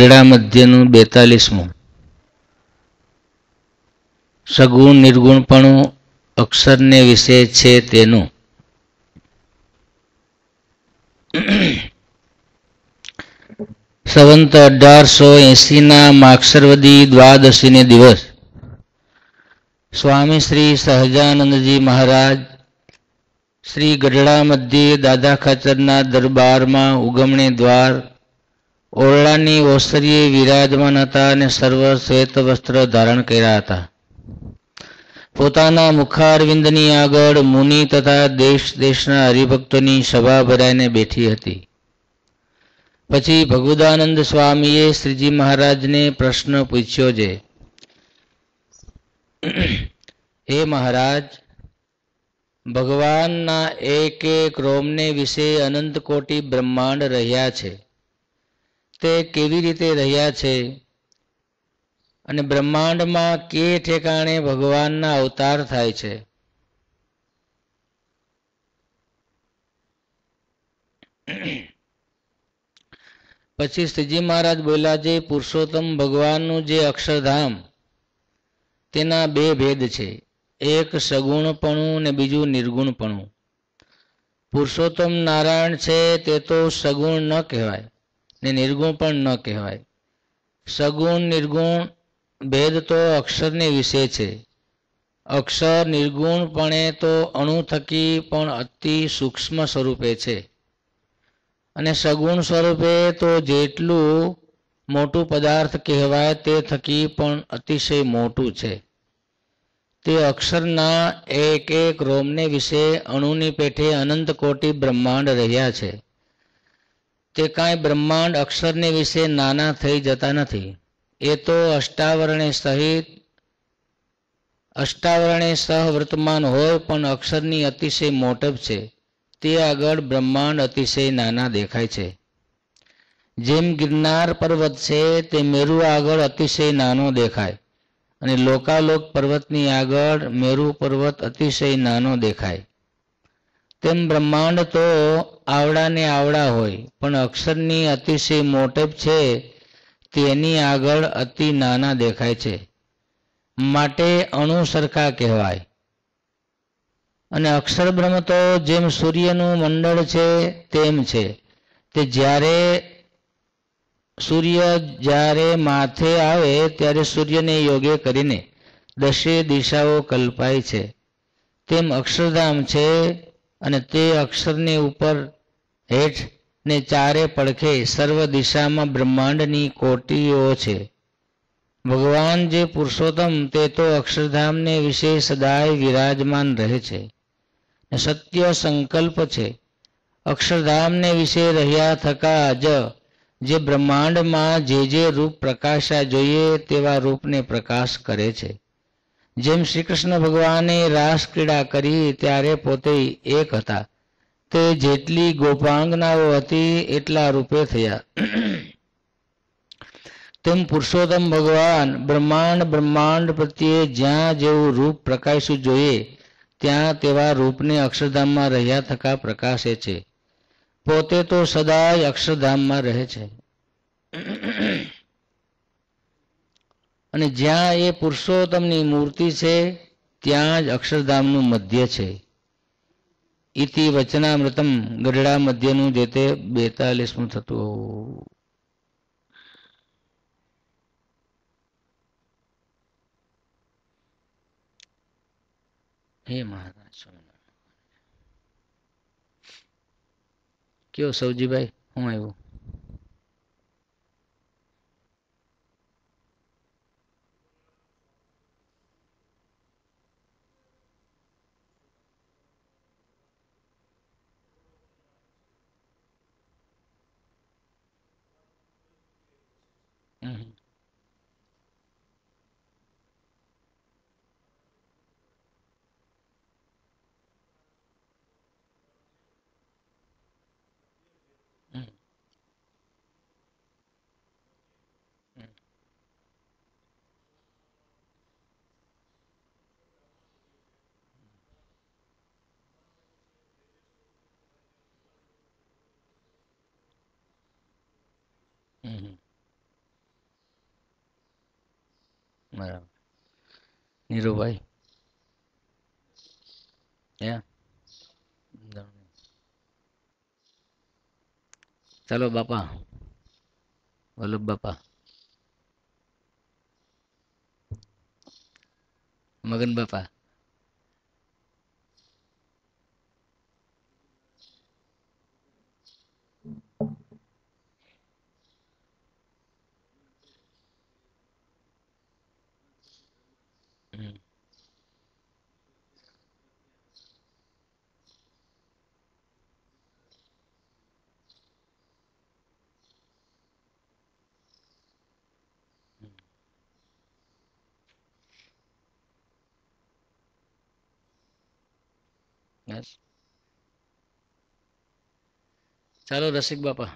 क्रीड़ा मध्यનું 42મું સગુણ નિર્ગુણપણું અક્ષરને વિશે છે તેનું. સંવંત 1880ના માક્ષરવદી દ્વાદશીને દિવસ સ્વામી શ્રી સહજાનંદજી મહારાજ શ્રી ગઢડા મધ્યે દાદા ખાચરના દરબારમાં ઉગમણે દ્વાર ઓરડાની ઓસરીએ વિરાજમાન હતા અને સર્વ શ્વેત વસ્ત્ર ધારણ કર્યા હતા. પોતાના મુખારવિંદની આગળ મુનિ તથા દેશ દેશના હરિભક્તોની સભા ભરાઈને બેઠી હતી. પછી ભગવદાનંદ સ્વામીએ શ્રીજી મહારાજને પ્રશ્ન પૂછ્યો છે, હે મહારાજ, ભગવાનના એક એક રોમને વિશે અનંત કોટી બ્રહ્માંડ રહ્યા છે, તે કેવી રીતે રહ્યા છે અને બ્રહ્માંડમાં કે ઠેકાણે ભગવાનના અવતાર થાય છે? પછી શ્રીજી મહારાજ બોલ્યા છે, પુરુષોત્તમ ભગવાનનું જે અક્ષરધામ તેના બે ભેદ છે, એક સગુણપણું ને બીજું નિર્ગુણપણું. પુરુષોત્તમ નારાયણ છે તે તો સગુણ ન કહેવાય ને નિર્ગુણ પણ ન કહેવાય. સગુણ નિર્ગુણ ભેદ તો અક્ષરને વિશે છે. અક્ષર નિર્ગુણપણે તો અણુ થકી પણ અતિ સૂક્ષ્મ સ્વરૂપે છે અને સગુણ સ્વરૂપે તો જેટલું મોટું પદાર્થ કહેવાય તે થકી પણ અતિશય મોટું છે. તે અક્ષરના એક એક રોમને વિશે અણુની પેઠે અનંત કોટી બ્રહ્માંડ રહ્યા છે. તે કાંઈ બ્રહ્માંડ અક્ષરને વિશે નાના થઈ જતા નથી. એ તો અષ્ટાવરણે સહવર્તમાન હોય પણ અક્ષરની અતિશય મોટપ છે. તે આગળ બ્રહ્માંડ અતિશય નાના દેખાય છે. જેમ ગિરનાર પર્વત છે તે મેરુ આગળ અતિશય નાનો દેખાય અને લોકાલોક પર્વતની આગળ મેરુ પર્વત અતિશય નાનો દેખાય, તેમ બ્રહ્માંડ તો આવડાને આવડા હોય પણ અક્ષરની અતિશય મોટપ છે તેની આગળ અતિ નાના દેખાય છે. માટે અણુ સરખા કહેવાય. અને અક્ષર બ્રહ્મ તો જેમ સૂર્યનું મંડળ છે તેમ છે. તે સૂર્ય જ્યારે માથે આવે ત્યારે સૂર્યને યોગે કરીને દશે દિશાઓ કલ્પાય છે, તેમ અક્ષરધામ છે અને તે અક્ષરની ઉપર હેઠ ને ચારે પડખે સર્વ દિશામાં બ્રહ્માંડની કોટીઓ છે. ભગવાન જે પુરુષોત્તમ તે તો અક્ષરધામને વિશે સદાય વિરાજમાન રહે છે ને સત્ય સંકલ્પ છે. અક્ષરધામને વિશે રહ્યા થકા જ જે બ્રહ્માંડમાં જે રૂપ પ્રકાશા જોઈએ તેવા રૂપને પ્રકાશ કરે છે. જેમ શ્રી કૃષ્ણ ભગવાને રાસ ક્રીડા કરી ત્યારે પોતે એક હતા, તે જેટલી ગોપાંગનાઓ હતી એટલા રૂપે થયા. તેમ પુરુષોત્તમ ભગવાન બ્રહ્માંડ પ્રત્યે જ્યાં જેવું રૂપ પ્રકાશવું જોઈએ ત્યાં તેવા રૂપને અક્ષરધામમાં રહ્યા થકા પ્રકાશે છે. પોતે તો સદાય અક્ષરધામમાં રહે છે અને જ્યાં એ પુરુષોત્તમની મૂર્તિ છે ત્યાં જ અક્ષરધામનું મધ્ય છે. ઇતિ વચનામૃતમ ગઢડા મધ્યનું જે તે 42મું થતું. હે મહારાજ કયો સૌજીભાઈ, હું આવ્યું? બરાબર. નીરુભાઈ ચાલો બાપા, વલ્લભ બાપા, મગન બાપા. યસ. ચાલો રસિક બાપા.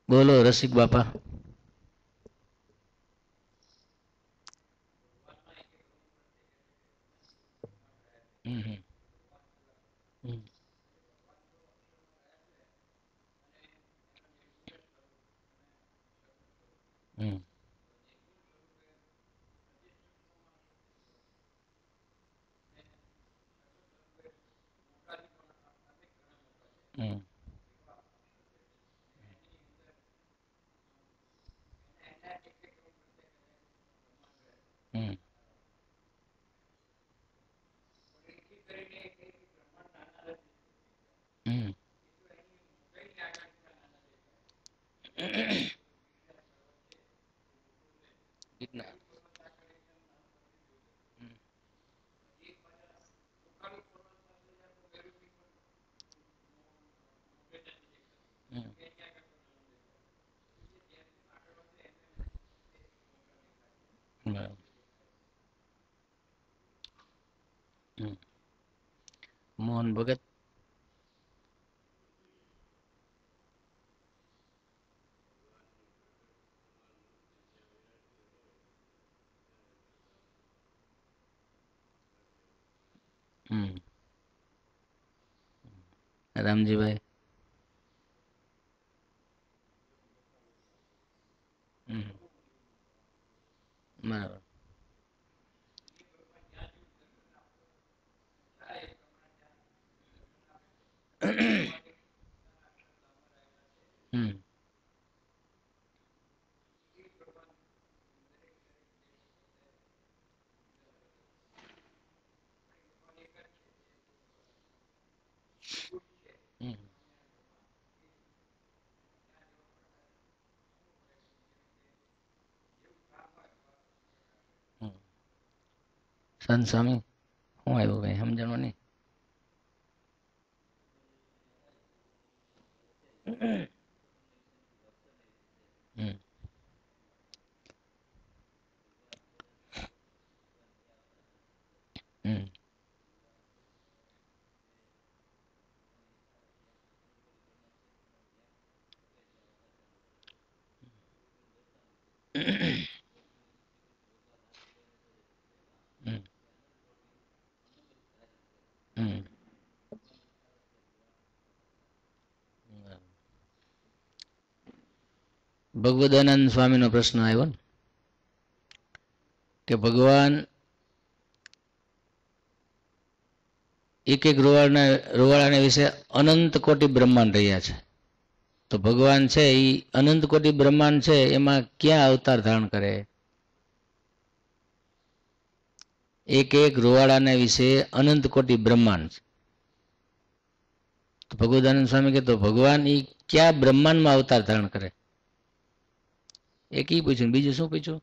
બોલો રસિક બાપા. મોહન ભગત. રામજીભાઈ. બરાબર. સંત સ્વામી શું આવ્યું ભાઈ સમજણમાં નહીં. ભગવદાનંદ સ્વામીનો પ્રશ્ન આવ્યો ને કે ભગવાન એક એક રોવાળાને વિશે અનંત કોટી બ્રહ્માંડ રહ્યા છે, તો ભગવાન છે એ અનંત કોટી બ્રહ્માંડ છે એમાં ક્યાં અવતાર ધારણ કરે? એક એક રોવાળાને વિશે અનંત કોટી બ્રહ્માંડ છે. તો ભગવદાનંદ સ્વામી કે તો ભગવાન એ ક્યાં બ્રહ્માંડમાં અવતાર ધારણ કરે? એક ઈ પૂછ્યું, બીજું શું પૂછ્યું?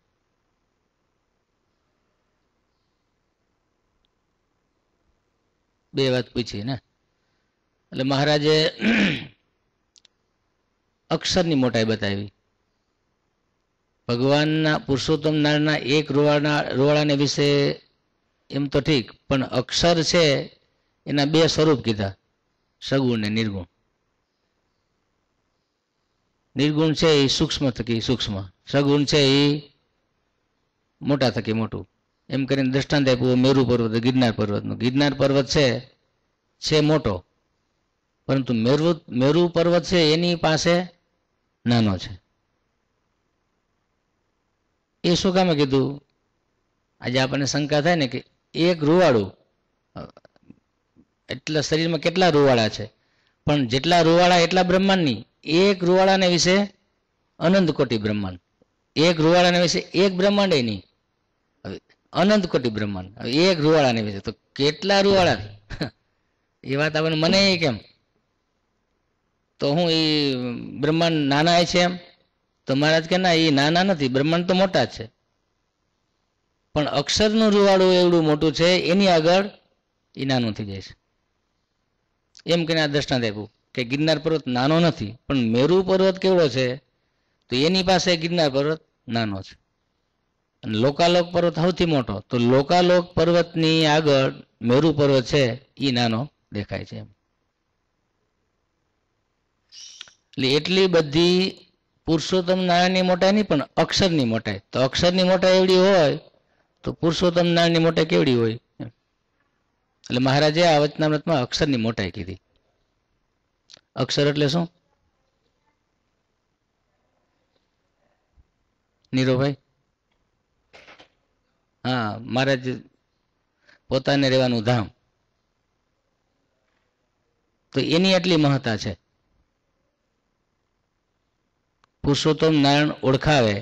બે વાત પૂછી ને. એટલે મહારાજે અક્ષરની મોટાઈ બતાવી. ભગવાનના પુરુષોત્તમ નારાયણના એક રોવાળાને વિશે એમ તો ઠીક, પણ અક્ષર છે એના બે સ્વરૂપ કીધા, સગુણ ને નિર્ગુણ. નિર્ગુણ છે એ સૂક્ષ્મ થકી સૂક્ષ્મ, સગુણ છે એ મોટા થકી મોટું. એમ કરીને દ્રષ્ટાંત આપ્યું મેરુ પર્વત, ગિરનાર પર્વતનું. ગિરનાર પર્વત છે મોટો, પરંતુ મેરુ પર્વત છે એની પાસે નાનો છે. એ શું કામે કીધું? આજે આપણને શંકા થાય ને કે એક રૂવાડું, એટલા શરીરમાં કેટલા રૂવાડા છે, પણ જેટલા રૂવાડા એટલા બ્રહ્માંડ નહીં. એક રૂવાડાને વિશે અનંત કોટી બ્રહ્માંડ, એક રૂવાડાને વિશે એક બ્રહ્માંડ નહીં, અનંત કોટી બ્રહ્માંડ. એક રૂવાડાને વિશે તો કેટલા રૂવાડા? એ વાત આપણને મને કેમ? તો હું એ બ્રહ્માંડ નાના છે એમ? તો મહારાજ કે ના, એ નાના નથી, બ્રહ્માંડ તો મોટા જ છે, પણ અક્ષરનું રૂવાડું એવડું મોટું છે, એની આગળ એ નાનું થઈ જાય છે. એમ કહીને આ દ્રષ્ટાંત આપ્યું કે ગિરનાર પર્વત નાનો નથી, પણ મેરુ પર્વત કેવડો છે? તો એની પાસે ગિરનાર પર્વત નાનો છે. અને લોકાલોક પર્વત સૌથી મોટો, તો લોકાલોક પર્વતની આગળ મેરુ પર્વત છે, એ નાનો દેખાય છે. એટલે એટલી બધી પુરુષોત્તમ નારાયણની મોટાઈ નહીં, પણ અક્ષરની મોટાઈ. તો અક્ષરની મોટાઈ એવડી હોય તો પુરુષોત્તમ નારાયણની મોટાઈ કેવડી હોય? એટલે મહારાજે આ વચનામૃતમાં અક્ષરની મોટાઈ કીધી. અક્ષર એટલે શું? નીરોભાઈ? હા, મહારાજ પોતાને રહેવાનું ધામ, તો એની એટલી મહત્તા છે. પુરુષોત્તમ નારાયણ ઓળખાવે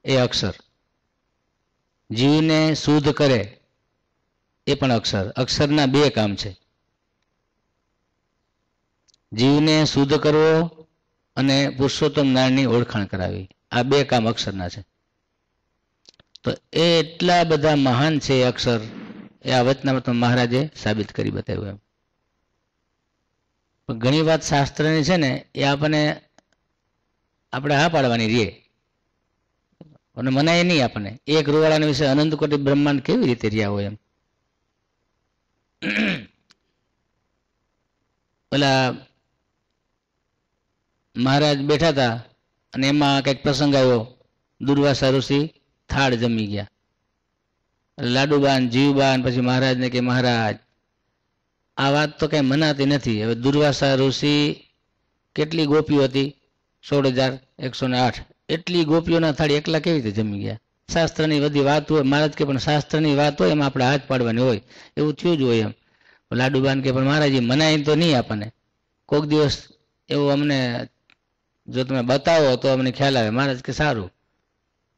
એ અક્ષર, જીવને શુદ્ધ કરે એ પણ અક્ષર. અક્ષરના બે કામ છે, જીવને શુદ્ધ કરવો અને પુરુષોત્તમ નારાયણની ઓળખાણ કરાવી. આ બે કામ અક્ષરના છે. તો એ એટલા બધા મહાન છે એ અક્ષર, એ આ વચનામૃતમાં મહારાજે સાબિત કરી બતાવ્યું એમ. પણ ઘણી વાત શાસ્ત્રની છે ને, એ આપણે હા પાડવાની રીએ અને મનાય નહીં આપણને. એક રૂવાડાના વિશે અનંત કોટી બ્રહ્માંડ કેવી રીતે રહ્યા હોય એમ. પેલા મહારાજ બેઠા હતા અને એમાં કંઈક પ્રસંગ આવ્યો, દુર્વાસા ઋષિ થાળ જમી ગયા. લાડુબાન, જીવબાન પછી મહારાજને કે મહારાજ આ વાત તો કઈ મનાતી નથી. હવે દુર્વાસા ઋષિ કેટલી ગોપીઓ હતી? 16,108. એટલી ગોપીઓના થાળી એકલા કેવી રીતે જમી ગયા? શાસ્ત્રની બધી વાત હોય, મહારાજ કે પણ શાસ્ત્રની વાત હોય એમાં આપણે હાથ પાડવાની હોય, એવું થયું જ હોય એમ. લાડુબાન કે પણ મહારાજ મનાય તો નહીં આપણને, કોઈક દિવસ એવું અમને જો તમે બતાવો તો અમને ખ્યાલ આવે. મહારાજ કે સારું,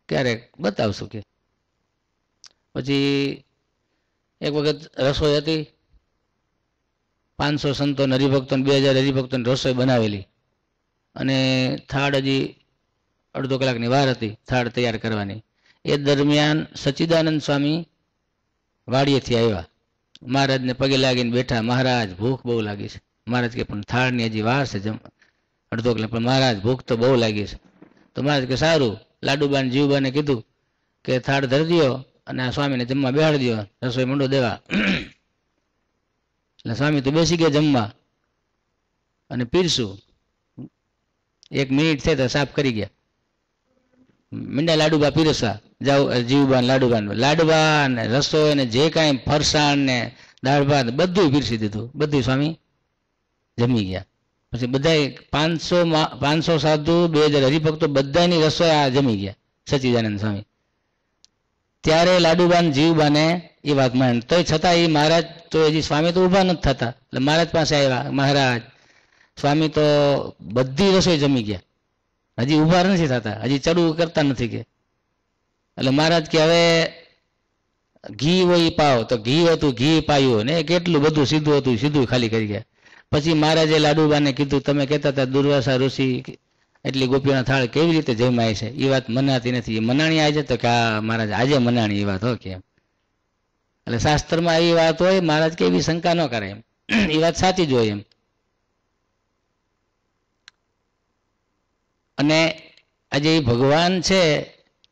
ક્યારેક બતાવશું કે. પછી એક વખત રસોઈ હતી, 500 સંતોને હરિભક્તોને 2000 હરિભક્તોને રસોઈ બનાવેલી, અને થાળ હજી અડધો કલાકની વાર હતી થાળ તૈયાર કરવાની. એ દરમિયાન સચ્ચિદાનંદ સ્વામી વાડીએથી આવ્યા, મહારાજને પગે લાગીને બેઠા. મહારાજ ભૂખ બહુ લાગી છે. મહારાજ કે પણ થાળની હજી વાર છે, અડધો કલાક. પણ મહારાજ ભૂખ તો બહુ લાગી છે. તો મહારાજ કે સારું. લાડુબાન જીવબાને કીધું કે થાળ ધરી દો અને આ સ્વામીને જમવા બેહાડી દો, રસોઈ મંડો દેવા. એટલે સ્વામી તો બેસી ગયા જમવા અને પીરસું. 1 મિનિટ થઈ તો સાફ કરી ગયા. મીંડા લાડુબા પીરસવા. જાઓ જીવબાન લાડુબાન રસોઈ ને જે કાંઈ ફરસાણ ને દાળ ભાત બધું પીરસી દીધું. બધું સ્વામી જમી ગયા. પછી બધા 500 સાધુ, 2000 હરિભક્તો બધાની રસોઈ આ જમી ગયા સચ્ચિદાનંદ સ્વામી. ત્યારે લાડુબાન જીવબાને એ વાત માન, તોય છતાં એ મહારાજ તો હજી સ્વામી તો ઊભા નથી થતા. એટલે મહારાજ પાસે આવ્યા, મહારાજ સ્વામી તો બધી રસોઈ જમી ગયા, હજી ઊભા નથી થતા, હજી ચડવું કરતા નથી કે. એટલે મહારાજ કે હવે ઘી હોય પાવ. તો ઘી હતું, ઘી પાયું ને કેટલું બધું સીધું હતું, સીધું ખાલી કરી ગયા. પછી મહારાજે લાડુબાને કીધું, તમે કહેતા હતા દુર્વાસા ઋષિ એટલી ગોપીઓના થાળ કેવી રીતે જમાય છે, એ વાત મનાતી નથી. મનાણી આજે? તો કે આ મહારાજ આજે મનાણી એ વાત હોય કે એમ. એટલે શાસ્ત્રમાં એવી વાત હોય, મહારાજ કે એવી શંકા ન કરે એમ, એ વાત સાચી જ હોય એમ. અને આજે એ ભગવાન છે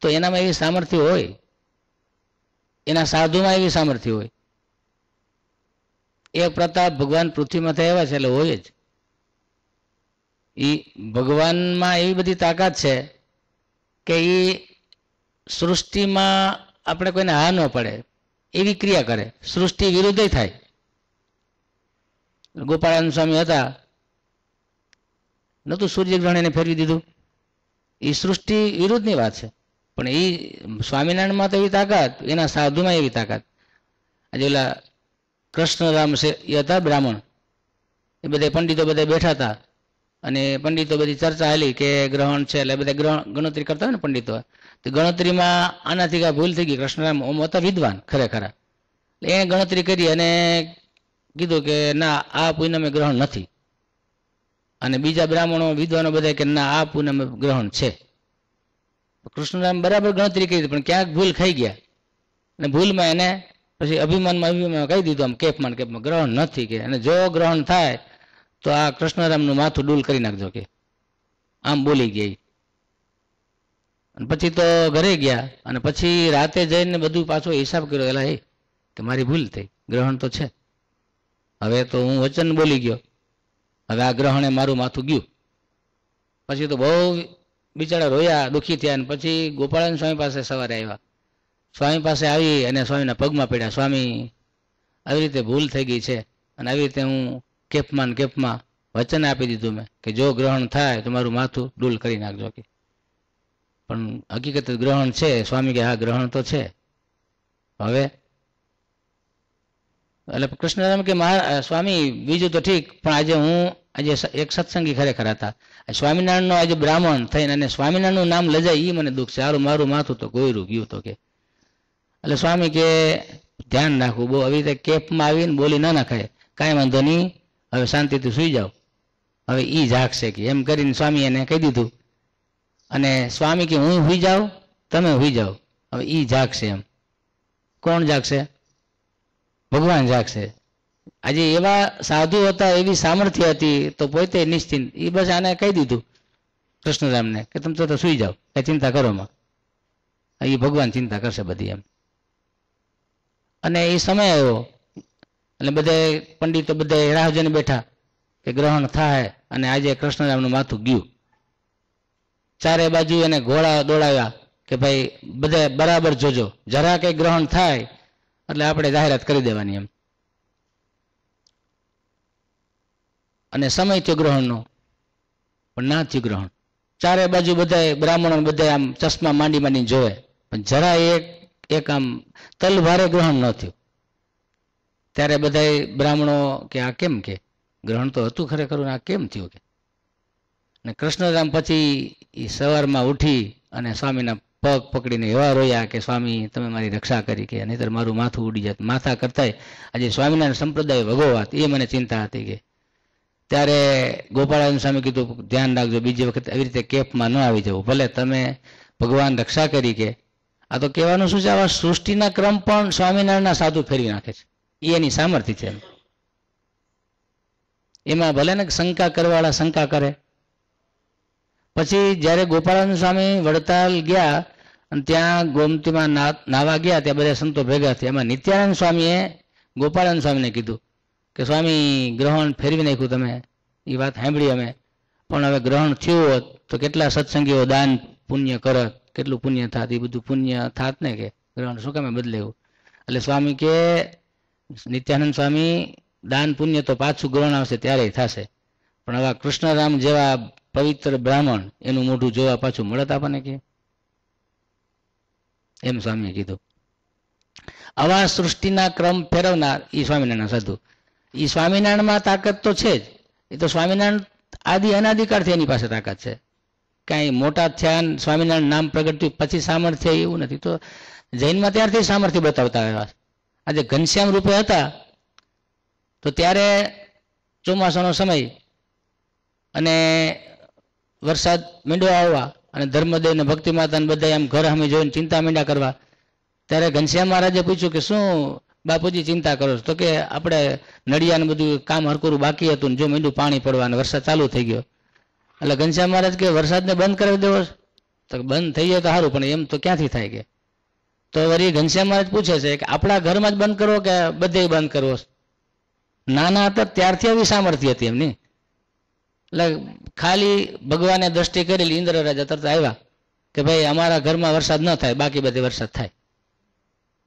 તો એનામાં એવી સામર્થ્ય હોય, એના સાધુમાં એવી સામર્થ્ય હોય. એ પ્રતાપ ભગવાન પૃથ્વીમાં થયા છે એટલે હોય જ. એ ભગવાનમાં એવી બધી તાકાત છે કે એ સૃષ્ટિમાં આપણે કોઈને હા ન પડે એવી ક્રિયા કરે, સૃષ્ટિ વિરુદ્ધ થાય. ગોપાળાનંદ સ્વામી હતા, નતું સૂર્યગ્રહણ એને ફેરવી દીધું. એ સૃષ્ટિ વિરુદ્ધની વાત છે. પણ એ સ્વામિનારાયણમાં તો એવી તાકાત, એના સાધુમાં એવી તાકાત. આજે ઓલા કૃષ્ણરામ છે એ હતા બ્રાહ્મણ, એ બધા પંડિતો બધા બેઠા હતા અને પંડિતો બધી ચર્ચા હાલી કે ગ્રહણ છે એટલે બધા ગણતરી કરતા હોય ને પંડિતો. તો ગણતરીમાં આનાથી કાંઈ ભૂલ થઈ ગઈ. કૃષ્ણરામ ઓમ હતા વિદ્વાન ખરેખર, એને ગણતરી કરી અને કીધું કે ના આ પૂનમે ગ્રહણ નથી. અને બીજા બ્રાહ્મણો વિદ્વાનો બધા કે ના આ પૂનમે ગ્રહણ છે. કૃષ્ણરામ બરાબર ગણતરી કરી પણ ક્યાંક ભૂલ ખાઈ ગયા અને ભૂલમાં એને પછી અભિમાનમાં કહી દીધું આમ કેપમાં ગ્રહણ નથી કે, અને જો ગ્રહણ થાય તો આ કૃષ્ણરામનું માથું ડૂલ કરી નાખજો કે, આમ બોલી ગયા. અને પછી તો ઘરે ગયા અને પછી રાતે જઈને બધું પાછો હિસાબ કર્યો. એલા એ કે મારી ભૂલ થઈ, ગ્રહણ તો છે, હવે તો હું વચન બોલી ગયો, હવે આ ગ્રહણે મારું માથું ગયું. પછી તો બહુ બિચારા રોયા, દુઃખી થયા. અને પછી ગોપાળાનંદ સ્વામી પાસે સવારે આવ્યા. સ્વામી પાસે આવી અને સ્વામીના પગમાં પડ્યા. સ્વામી આવી રીતે ભૂલ થઈ ગઈ છે અને આવી રીતે હું કેપમાં વચન આપી દીધું મેં કે જો ગ્રહણ થાય તો મારું માથું ડૂલ કરી નાખજો કે, પણ હકીકત ગ્રહણ છે. સ્વામી કે હા ગ્રહણ તો છે. હવે એટલે કૃષ્ણરામ કે સ્વામી બીજું તો ઠીક, પણ આજે એક સત્સંગી ખરેખર હતા, સ્વામિનારાયણનો આજે બ્રાહ્મણ થઈને અને સ્વામિનારાયણનું નામ લજાય એ મને દુઃખ છે. સારું મારું માથું તો ગોયરું ગયું તો કે. એટલે સ્વામી કે ધ્યાન રાખવું, બહુ આવી રીતે કેપમાં આવીને બોલી ના નાખાય, કાંઈ વાંધો નહીં, હવે શાંતિથી સુઈ જાઓ, હવે એ જાગશે કે, એમ કરીને સ્વામી એને કહી દીધું. અને સ્વામી કે હું સુઈ જાઉં, તમે સુઈ જાઓ, હવે એ જાગશે. એમ કોણ જાગશે? ભગવાન જાગશે. આજે એવા સાધુ હતા, એવી સામર્થ્ય હતી, તો પોતે નિશ્ચિંત. એ બસ આને કહી દીધું કૃષ્ણરામને કે તમે તો સુઈ જાઓ, કઈ ચિંતા કરો માં, એ ભગવાન ચિંતા કરશે બધી એમ. અને એ સમય આવ્યો એટલે બધા પંડિતો બધા રાહ જોઈને બેઠા કે ગ્રહણ થાય. અને આજે કૃષ્ણરામનું માથું ગયું. ચારે બાજુ એને ઘોડા દોડાવ્યા કે ભાઈ બધા બરાબર જોજો, જરા કઈ ગ્રહણ થાય એટલે આપણે જાહેરાત કરી દેવાની એમ. અને સમય થયો ગ્રહણનો, પણ ના થયું ગ્રહણ. ચારે બાજુ બધા બ્રાહ્મણો બધા આમ ચશ્મા માંડીને જોવે, પણ જરા એક આમ તલભારે ગ્રહણ ન થયું. ત્યારે બધા બ્રાહ્મણો કે આ કેમ કે ગ્રહણ તો હતું ખરેખર, આ કેમ થયું કે. અને કૃષ્ણરામ પછી એ સવારમાં ઉઠી અને સ્વામીના પગ પકડીને એવા રોયા કે સ્વામી તમે મારી રક્ષા કરી કે, નહીતર મારું માથું ઉડી જાત. માથા કરતાંય આજે સ્વામિનારાયણ સંપ્રદાય ભગવત એ મને ચિંતા હતી કે. ત્યારે ગોપાળાનંદ સ્વામી કીધું ધ્યાન રાખજો, બીજી વખત આવી રીતે કેપમાં ન આવી જવું, ભલે તમે ભગવાન રક્ષા કરી કે. આ તો કહેવાનું શું છે, આવા સૃષ્ટિના ક્રમ પણ સ્વામિનારાયણના સાધુ ફેરવી નાખે છે, એ એની સામર્થ્ય છે. એમાં ભલે ને શંકા કરવાવાળા શંકા કરે. પછી જ્યારે ગોપાળાનંદ સ્વામી વડતાલ ગયા અને ત્યાં ગોમતીમાં નાવા ગયા, ત્યાં બધા સંતો ભેગા થયા. એમાં નિત્યાનંદ સ્વામીએ ગોપાળાનંદ સ્વામીને કીધું કે સ્વામી ગ્રહણ ફેરવી નાખ્યું તમે, એ વાત સાંભળી અમે, પણ હવે ગ્રહણ થયું હોત તો કેટલા સત્સંગીઓ દાન પુણ્ય કરત, કેટલું પુણ્ય થાત, એ બધું પુણ્ય થાત ને કે ગ્રહણ શું કામે બદલાયું. એટલે સ્વામી કે નિત્યાનંદ સ્વામી દાન પુણ્ય તો પાછું ગ્રહણ આવશે ત્યારે થશે, પણ હવે કૃષ્ણરામ જેવા પવિત્ર બ્રાહ્મણ એનું મોઢું જોવા પાછું મળત આપણને કે, એમ સ્વામીએ કીધું. આવા સૃષ્ટિના ક્રમ ફેરવનાર એ સ્વામિનારાયણ સાધુ. એ સ્વામિનારાયણમાં તાકાત તો છે જ, એ તો સ્વામિનારાયણ આદિ અનાદિકાળથી એની પાસે તાકાત છે. કાંઈ મોટા થયા સ્વામિનારાયણ નામ પ્રગટ થયું પછી સામર્થ્ય એવું નથી. તો જૈનમાં ત્યારથી સામર્થ્ય બતાવતા આવ્યા. આજે ઘનશ્યામ રૂપે હતા તો ત્યારે ચોમાસાનો સમય અને વરસાદ મીંડો આવવા અને ધર્મદેવ ને ભક્તિ માતાને બધા આમ ઘર અમે જોઈને ચિંતા મીંડા કરવા. ત્યારે ઘનશ્યામ મહારાજે પૂછ્યું કે શું બાપુજી ચિંતા કરો છો? તો કે આપણે નડિયાને બધું કામ હરકોરું બાકી હતું ને જો મીંડું પાણી પડવા અને વરસાદ ચાલુ થઈ ગયો. એટલે ઘનશ્યામ મહારાજ કે વરસાદને બંધ કરી દેવો? તો બંધ થઈ જાય તો સારું, પણ એમ તો ક્યાંથી થાય કે. તો વળી ઘનશ્યામ મહારાજ પૂછે છે કે આપણા ઘરમાં જ બંધ કરવો કે બધે બંધ કરવો? નાના હતા ત્યારથી આવી સામર્થ્ય હતી એમની. એટલે ખાલી ભગવાને દ્રષ્ટિ કરેલી, ઇન્દ્ર રાજા તરત આવ્યા કે ભાઈ અમારા ઘરમાં વરસાદ ન થાય, બાકી બધે વરસાદ થાય.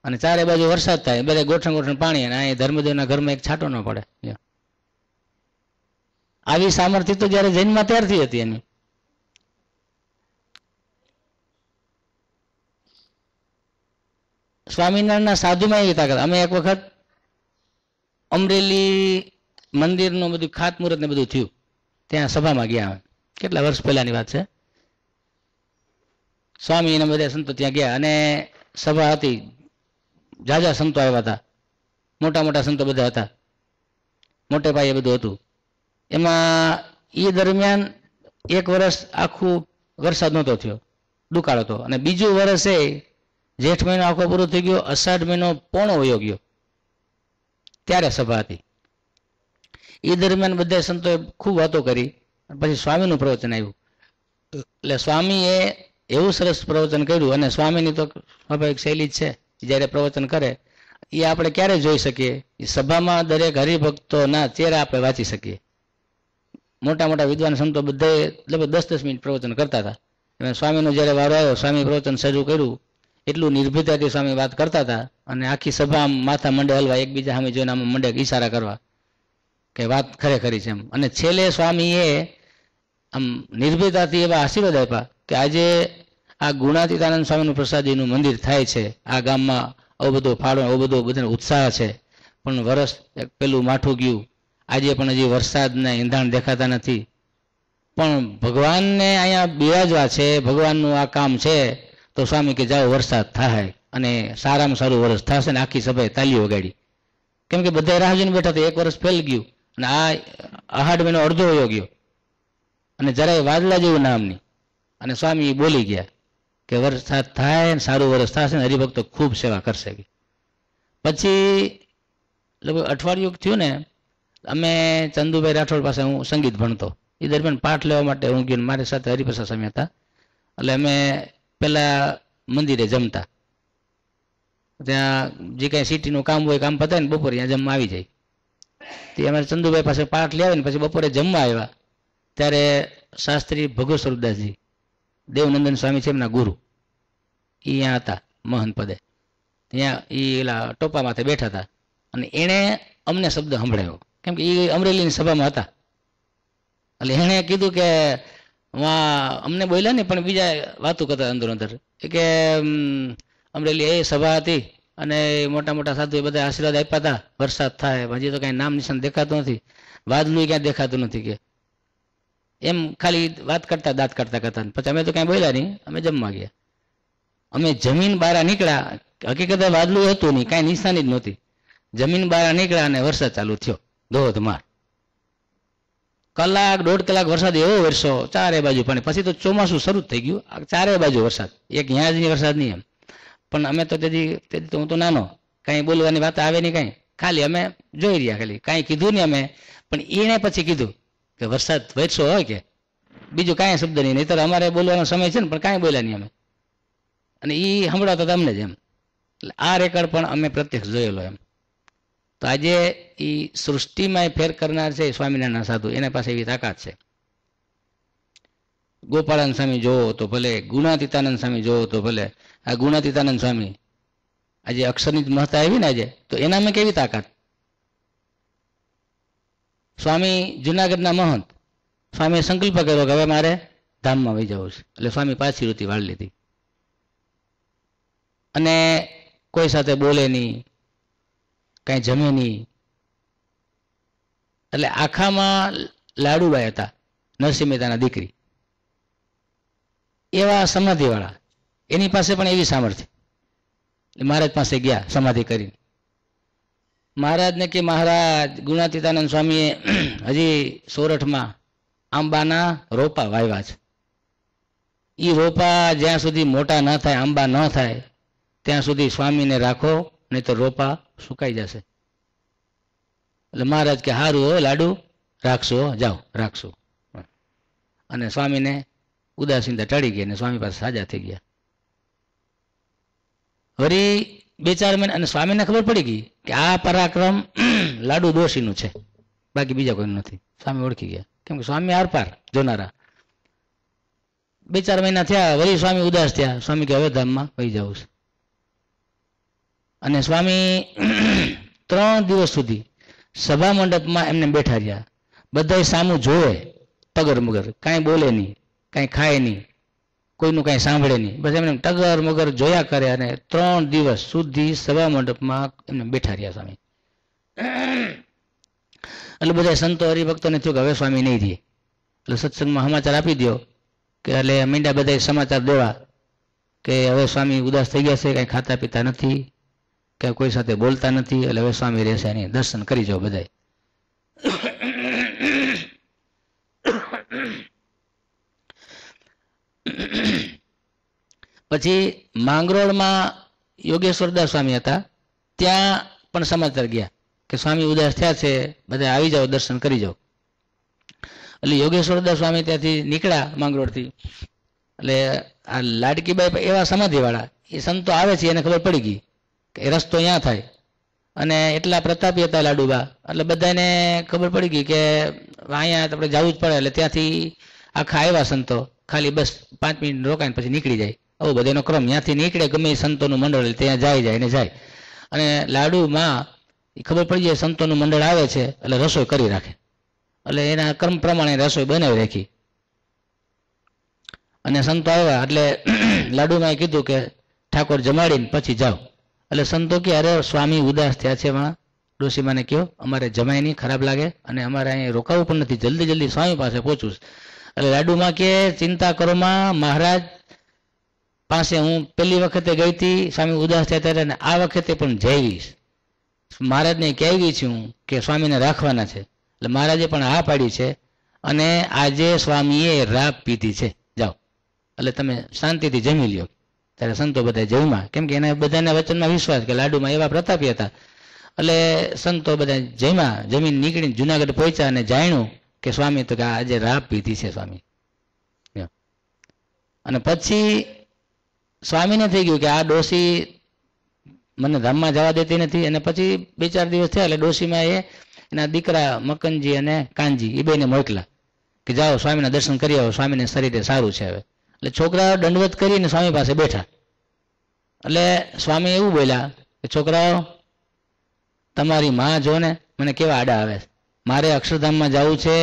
અને ચારે બાજુ વરસાદ થાય, બધે ગોઠણ ગોઠણ પાણી, અને અહીં ધર્મદેવના ઘરમાં એક છાંટો ન પડે. આવી સામર્થ્ય તો જયારે જૈનમાં ત્યારથી હતી એની. સ્વામિનારાયણના સાધુમાં એવી તાકાત. અમે એક વખત અમરેલી મંદિરનું બધું ખાતમુહૂર્ત ને બધું થયું, ત્યાં સભામાં ગયા. કેટલા વર્ષ પહેલાની વાત છે. સ્વામી અને બધા સંતો ત્યાં ગયા અને સભા હતી. જાજા સંતો આવ્યા હતા, મોટા મોટા સંતો બધા હતા, મોટે પાયે બધું હતું. એમાં એ દરમિયાન એક વર્ષ આખું વરસાદ નહોતો થયો, દુકાળ હતો. અને બીજું વર્ષે જેઠ મહિનો આખો પૂરો થઈ ગયો, અષાઢ મહિનો પોણો વયો ગયો, ત્યારે સભા હતી. એ દરમિયાન બધા સંતોએ ખૂબ વાતો કરી. પછી સ્વામીનું પ્રવચન આવ્યું. એટલે સ્વામીએ એવું સરસ પ્રવચન કર્યું. અને સ્વામીની તો સ્વાભાવિક શૈલી જ છે, જ્યારે પ્રવચન કરે એ આપણે ક્યારે જોઈ શકીએ? એ સભામાં દરેક હરિભક્તોના ચહેરા આપણે વાંચી શકીએ. મોટા મોટા વિદ્વાન સંતો બધાએ લગભગ 10-10 મિનિટ પ્રવચન કરતા હતા. એમાં સ્વામીનો જ્યારે વારો આવ્યો, સ્વામી પ્રવચન શરૂ કર્યું, એટલું નિર્ભીતાથી સ્વામી વાત કરતા હતા. અને આખી સભા માથા મંડે હલવા, એકબીજા સામે જોઈને આમ મંડે ઈશારા કરવા કે વાત ખરેખરી છે એમ. અને છેલ્લે સ્વામીએ આમ નિર્ભીતાથી એવા આશીર્વાદ આપ્યા કે આજે આ ગુણાતીતાનંદ સ્વામીનું પ્રસાદીનું મંદિર થાય છે, આ ગામમાં આવો બધો ફાળો, આવો બધો બધાનો ઉત્સાહ છે. પણ વરસ પેલું માઠું ગયું, આજે પણ હજી વરસાદના ઈંધાણ દેખાતા નથી. પણ ભગવાનને અહીંયા બિરાજવા છે, ભગવાનનું આ કામ છે, તો સ્વામી કે જાઓ વરસાદ થાય અને સારામાં સારું વરસ થશે. ને આખી સભાએ તાલીઓ વગાડી. કેમ કે બધા રાહ જોઈને બેઠા હતા. એક વર્ષ ફેલ ગયું અને આ અષાઢ મહિનો અડધો વયો ગયો અને જરાય વાદળા જેવું નામ નહીં. અને સ્વામી બોલી ગયા કે વરસાદ થાય ને સારું વરસ થશે ને હરિભક્તો ખૂબ સેવા કરશે. પછી લગભગ અઠવાડિયું થયું ને, અમે ચંદુભાઈ રાઠોડ પાસે હું સંગીત ભણતો. એ દરમિયાન પાઠ લેવા માટે હું ગયો. મારી સાથે હરિપ્રસાદ સ્વામી હતા. એટલે અમે પેલા મંદિરે જમતા. ત્યાં જે કાંઈ સિટીનું કામ હોય કામ પતાય ને બપોરે ત્યાં જમવા આવી જાય. તે અમારે ચંદુભાઈ પાસે પાઠ લે ને પછી બપોરે જમવા આવ્યા ત્યારે શાસ્ત્રી ભગવત સ્વરૂપદાસજી દેવનંદન સ્વામી છે એમના ગુરુ, એ અહીંયા હતા મહંત પદે. ત્યાં એ એલા ટોપા માથે બેઠા હતા અને એણે અમને શબ્દ સંભળાયો. કેમ કે એ અમરેલીની સભામાં હતા. એટલે એણે કીધું કે અમને બોલ્યા ને પણ બીજા વાતો કરતા અંદર અંદર કે અમરેલી એ સભા હતી અને મોટા મોટા સાધુએ બધા આશીર્વાદ આપ્યા હતા, વરસાદ થાય, હજી તો કાંઈ નામ નિશાન દેખાતું નથી, વાદળું ક્યાંય દેખાતું નથી. કે એમ ખાલી વાત કરતા, દાંત કરતા કરતા. પછી અમે તો કાંઈ બોલ્યા નહીં, અમે જમવા ગયા. અમે જમીન બહાર નીકળ્યા, હકીકતે વાદળું હતું નહીં, કાંઈ નિશાની જ નહોતી. જમીન બહાર નીકળ્યા અને વરસાદ ચાલુ થયો ધોધમાર. કલાક 1.5 કલાક વરસાદ એવો વરસો, ચારે બાજુ પાણી. પછી તો ચોમાસું શરૂ થઈ ગયું, ચારે બાજુ વરસાદ, એક ત્યાં જ નહીં વરસાદ નહીં એમ. પણ અમે તો તેથી તો હું તો નાનો, કાંઈ બોલવાની વાત આવે નહીં કાંઈ, ખાલી અમે જોઈ રહ્યા, ખાલી કાંઈ કીધું નહીં અમે. પણ એને પછી કીધું કે વરસાદ વરસો હોય કે બીજું કાંઈ શબ્દ નહીં, નહીંતર અમારે બોલવાનો સમય છે ને, પણ કાંઈ બોલ્યા નહીં અમે. અને એ સંભળાતો હતા અમને જ એમ. એટલે આ રેકર્ડ પણ અમે પ્રત્યક્ષ જોયેલો એમ. તો આજે એ સૃષ્ટિમાં ફેર કરનાર છે સ્વામિનારાયણ સાધુ, એના પાસે એવી તાકાત છે. ગોપાળાનંદ સ્વામી જોવો તો ભલે, ગુણાતીતાનંદ સ્વામી જોવો તો ભલે. આ ગુણાતીતાનંદ સ્વામી આજે અક્ષરની જ મહત્તા આવી ને આજે, તો એનામાં કેવી તાકાત. સ્વામી જુનાગઢના મહંત, સ્વામીએ સંકલ્પ કર્યો કે હવે મારે ધામમાં વહી જવું છે. એટલે સ્વામી પાછી વૃત્તિ વાળી લીધી અને કોઈ સાથે બોલે નહીં, કાંઈ જમે નહીં. એટલે આખામાં લાડુબાઈ હતા, નરસિંહ મહેતાના દીકરી, એવા સમાધિવાળા, એની પાસે પણ એવી સામર્થ્ય. મહારાજ પાસે ગયા સમાધિ કરીને. મહારાજને કે મહારાજ ગુણાતીતાનંદ સ્વામીએ હજી સોરઠમાં આંબાના રોપા વાવ્યા છે. એ રોપા જ્યાં સુધી મોટા ન થાય, આંબા ન થાય ત્યાં સુધી સ્વામીને રાખો, નહીં તો રોપા સુકાઈ જશે. એટલે મહારાજ કે સારું હો લાડુ, રાખશો, જાઓ રાખશો. અને સ્વામીને ઉદાસીનતા ટળી ગઈ અને સ્વામી પાસે સાજા થઈ ગયા. વળી 2-4 મહિના અને સ્વામીને ખબર પડી ગઈ કે આ પરાક્રમ લાડુ દોશીનું છે, બાકી બીજા કોઈનું નથી. સ્વામી ઓળખી ગયા, કેમ કે સ્વામી આરપાર જોનારા. 2-4 મહિના થયા, વળી સ્વામી ઉદાસ થયા. સ્વામી કે હવે ધામમાં વહી જવું છે. અને સ્વામી 3 દિવસ સુધી સભા મંડપમાં એમને બેઠા રહ્યા. બધા સામું જોવે, પગર મગર, કાંઈ બોલે નહીં, કાંઈ ખાય નહીં. કોઈનું કાંઈ સાંભળે નહીં, બસ એમને ટગર મગર જોયા કરે. અને 3 દિવસ સુધી સભા મંડપમાં એમને બેઠા રહ્યા સ્વામી. એટલે બધા સંતો હરિભક્તોને થયું કે હવે સ્વામી નહીં રહે. એટલે સત્સંગમાં સમાચાર આપી દો કે એટલે મીંડા બધા સમાચાર દેવા કે હવે સ્વામી ઉદાસ થઈ ગયા છે, કાંઈ ખાતા પીતા નથી, કે કોઈ સાથે બોલતા નથી, એટલે હવે સ્વામી રહેશે નહીં, દર્શન કરી જાઓ બધા. પછી માંગરોળમાં યોગેશ્વરદાસ સ્વામી હતા, ત્યાં પણ સમાચાર ગયા કે સ્વામી ઉદાસ થયા છે, બધા આવી જાઓ, દર્શન કરી જાઓ. એટલે યોગેશ્વરદાસ સ્વામી ત્યાંથી નીકળ્યા માંગરોળથી. એટલે આ લાડકીબાઈ એવા સમાધિવાળા એ સંતો આવે છે, એને ખબર પડી ગઈ કે રસ્તો અહીંયા થાય, અને એટલા પ્રતાપી હતા લાડુબા, એટલે બધાને ખબર પડી ગઈ કે અહીંયા આપણે જવું જ પડે. એટલે ત્યાંથી આખા આવ્યા સંતો, ખાલી બસ 5 મિનિટ રોકાઈને પછી નીકળી જાય. આવો બધાનો ક્રમ, ત્યાંથી નીકળે ગમે સંતોનું મંડળ ત્યાં જાય ને જાય. અને લાડુમાં ખબર પડી જાય સંતોનું મંડળ આવે છે, એટલે રસોઈ કરી રાખે. એટલે એના ક્રમ પ્રમાણે રસોઈ બનાવી રાખી. અને સંતો આવ્યા એટલે લાડુમાં કીધું કે ઠાકોર જમાડીને પછી જાઓ. એટલે સંતો કે અરે સ્વામી ઉદાસ થયા છે, એમાં ડોશીમાને કહો અમારે જમાય નહીં, ખરાબ લાગે, અને અમારે અહીંયા રોકાવું પણ નથી, જલ્દી જલ્દી સ્વામી પાસે પહોંચું. એટલે લાડુમાં કે ચિંતા કરોમાં, મહારાજ પાસે હું પહેલી વખતે ગઈ હતી સ્વામી ઉદાસ થયા ત્યારે, અને આ વખતે પણ જઈશ. મહારાજને કહેવી છું કે સ્વામીને રાખવાના છે. એટલે મહારાજે પણ હા પાડી છે, અને આજે સ્વામીએ રાબ પીધી છે, જાઓ. એટલે તમે શાંતિથી જમી લ્યો. ત્યારે સંતો બધા જમ્યા, કેમ કે એના બધાના વચનમાં વિશ્વાસ કે લાડુમાં એવા પ્રતાપી હતા. એટલે સંતો બધા જમ્યા, જમીન નીકળીને જુનાગઢ પહોંચ્યા અને જાણ્યું કે સ્વામી તો કે આજે રાબ પીધી છે સ્વામી. અને પછી સ્વામીને થઈ ગયું કે આ ડોશી મને ધામમાં જવા દેતી નથી. અને પછી 2-4 દિવસ થયા એટલે ડોશીમાં એના દીકરા મકનજી અને કાનજી એ બેને મોકલા કે જાઓ સ્વામીના દર્શન કરી આવો, સ્વામીને શરીરે સારું છે હવે. એટલે છોકરાઓ દંડવત કરીને સ્વામી પાસે બેઠા. એટલે સ્વામી એવું બોલ્યા કે છોકરાઓ તમારી માં જો ને મને કેવા આડા આવે છે, મારે અક્ષરધામમાં જવું છે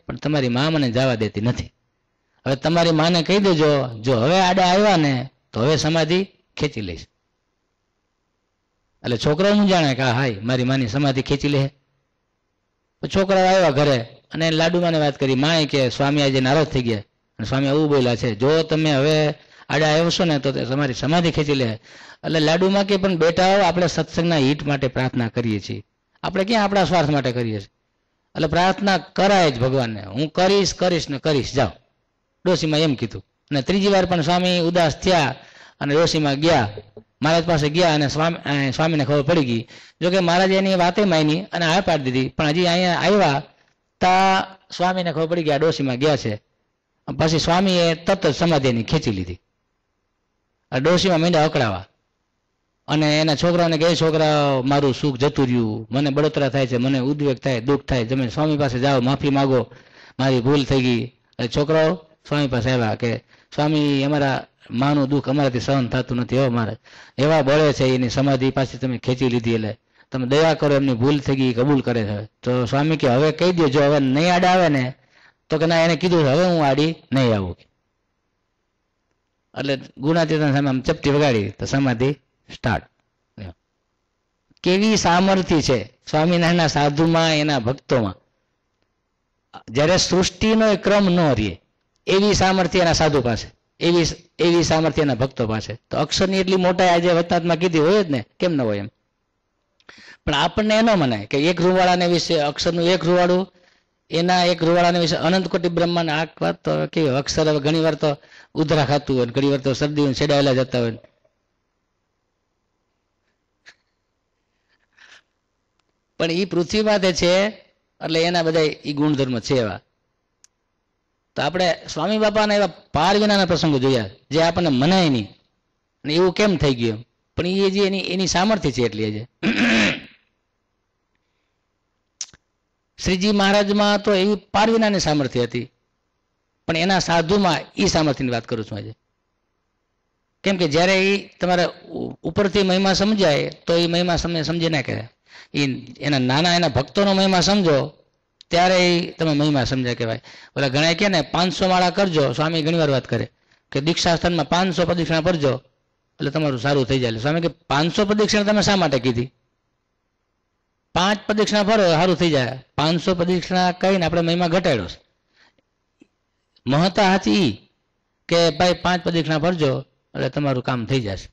પણ તમારી માં મને જવા દેતી નથી. હવે તમારી માને કહી દેજો જો હવે આડા આવ્યા ને તો હવે સમાધિ ખેંચી લઈશ. એટલે છોકરાઓ હું જાણે કે હાય મારી માની સમાધિ ખેંચી લે. છોકરાઓ આવ્યા ઘરે અને લાડુમાને વાત કરી, માએ કે સ્વામી આજે નારાજ થઈ ગયા અને સ્વામી એવું બોલ્યા છે જો તમે હવે આડા આવશો ને તો તમારી સમાધિ ખેંચી લે. એટલે લાડુમાં કે પણ બેટા આપણે સત્સંગના હિત માટે પ્રાર્થના કરીએ છીએ, આપણે ક્યાં આપણા સ્વાર્થ માટે કરીએ છીએ. એટલે પ્રાર્થના કરાય જ ભગવાનને, હું કરીશ ને કરીશ, જાઓ. ડોશીમાં એમ કીધું. અને ત્રીજી વાર પણ સ્વામી ઉદાસ થયા અને ડોશીમાં ગયા, મહારાજ પાસે ગયા અને સ્વામીને ખબર પડી ગઈ. જોકે મહારાજે એની વાતે માની અને હા પાડી દીધી, પણ હજી અહીંયા આવ્યા તા સ્વામીને ખબર પડી ગયા ડોશીમાં ગયા છે. પછી સ્વામીએ તરત જ સમાધિની ખેંચી લીધી. ડોશીમાં મીંડા અકળાવા અને એના છોકરાઓને કહે છોકરાઓ મારું સુખ જતું રહ્યું, મને બળતરા થાય છે, મને ઉદ્વેગ થાય, દુઃખ થાય, તમે સ્વામી પાસે જાઓ, માફી માગો, મારી ભૂલ થઈ ગઈ. એટલે છોકરાઓ સ્વામી પાસે આવ્યા કે સ્વામી અમારા માનું દુઃખ અમારાથી સહન થતું નથી, હો મારે એવા બળે છે, એની સમાધિ પાછી તમે ખેંચી લીધી, એટલે તમે દયા કરો, એમની ભૂલ થઈ ગઈ કબૂલ કરે છે. તો સ્વામી કે હવે કહી દો જો હવે નહીં આડા આવે ને તો કે ના, એને કીધું હવે હું આડી નહીં આવું. એટલે ગુણાતીત સામે આમ ચપટી વગાડી તો સમાધિ સ્ટાર્ટ. કેવી સામર્થ્ય છે સ્વામિનારાયણના સાધુમાં, એના ભક્તોમાં. જ્યારે સૃષ્ટિનો ક્રમ ન રહે એવી સામર્થ્ય એના સાધુ પાસે, એવી સામર્થ્ય એના ભક્તો પાસે. તો અક્ષરની એટલી મોટાઈ આજે વચનાત્મા કીધી હોય જ ને, કેમ ન હોય એમ. પણ આપણને એનો મનાય કે એક રૂવાળાને વિશે અક્ષરનું એક રૂવાળું, એના એક રૂવાળાને વિશે અનંત કોટી બ્રહ્માંડ. આ વાત તો કેવી અક્ષર હવે ઘણી વાર તો ઉધરા ખાતું હોય, ઘણી વાર તો શરદી છેડાયેલા જતા હોય. પણ એ પૃથ્વી માથે છે એટલે એના બધા એ ગુણધર્મ છે એવા. તો આપણે સ્વામી બાપાના એવા પાર વિનાના પ્રસંગો જોયા જે આપણને મનાય નહીં, અને એવું કેમ થઈ ગયું. પણ એ જે એની સામર્થ્ય છે એટલી છે. શ્રીજી મહારાજમાં તો એવી પાર વિનાની સામર્થ્ય હતી, પણ એના સાધુમાં એ સામર્થ્યની વાત કરું છું આજે. કેમ કે જ્યારે એ તમારે ઉપરથી મહિમા સમજાય તો એ મહિમા સમજી ના કરે. એના નાના એના ભક્તોનો મહિમા સમજો ત્યારે એ તમે મહિમા સમજ્યા કહેવાય. ઓલા ઘણા કહે ને 500 માળા કરજો, સ્વામી ઘણી વાર વાત કરે કે દીક્ષા સ્થાનમાં 500 પ્રદક્ષિણા ફરજો એટલે તમારું સારું થઈ જાય. એટલે સ્વામી કે 500 પ્રદક્ષિણા તમે શા માટે કીધી? 5 પ્રદક્ષિણા ફરો સારું થઈ જાય. 500 પ્રદક્ષિણા કહીને આપણે મહિમા ઘટાડ્યો છે. મહત્તા સાચી કે ભાઈ 5 પ્રદક્ષિણા ફરજો એટલે તમારું કામ થઈ જશે.